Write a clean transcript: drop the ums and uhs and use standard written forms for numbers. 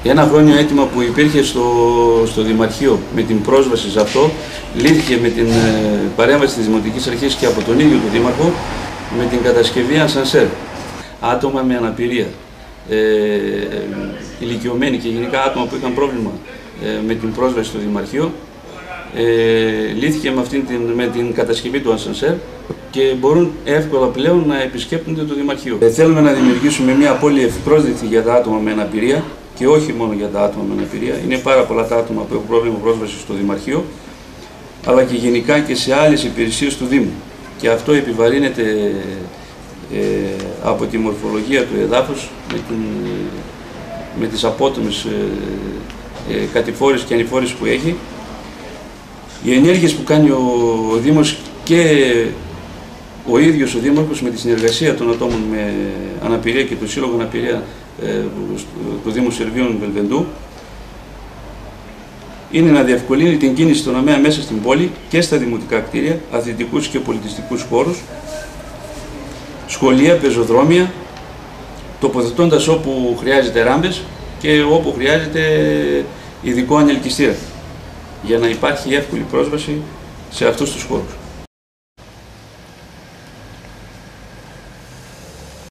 Ένα χρόνιο αίτημα που υπήρχε στο Δημαρχείο με την πρόσβαση σε αυτό λύθηκε με την παρέμβαση της Δημοτικής Αρχής και από τον ίδιο τον Δήμαρχο με την κατασκευή ασανσέρ. Άτομα με αναπηρία, ηλικιωμένοι και γενικά άτομα που είχαν πρόβλημα με την πρόσβαση στο Δημαρχείο λύθηκε με την κατασκευή του ασανσέρ και μπορούν εύκολα πλέον να επισκέπτονται το Δημαρχείο. Θέλουμε να δημιουργήσουμε μια πόλη ευπρόσδεκτη για τα άτομα με αναπηρία και όχι μόνο για τα άτομα με αναπηρία. Είναι πάρα πολλά τα άτομα που έχουν πρόβλημα πρόσβασης στο Δημαρχείο, αλλά και γενικά και σε άλλες υπηρεσίες του Δήμου. Και αυτό επιβαρύνεται από τη μορφολογία του εδάφους με τις απότομες κατηφόρες και ανηφόρες που έχει. Οι ενέργειες που κάνει ο Δήμος και ο ίδιος ο Δήμαρχος με τη συνεργασία των ατόμων με αναπηρία και του Σύλλογου Αναπηρία του Δήμου Σερβίων Βελβεντού είναι να διευκολύνει την κίνηση των ΑΜΕΑ μέσα στην πόλη και στα δημοτικά κτίρια, αθλητικούς και πολιτιστικούς χώρους, σχολεία, πεζοδρόμια, τοποθετώντας όπου χρειάζεται ράμπες και όπου χρειάζεται ειδικό ανελκυστήρα, για να υπάρχει εύκολη πρόσβαση σε αυτούς τους χώρους.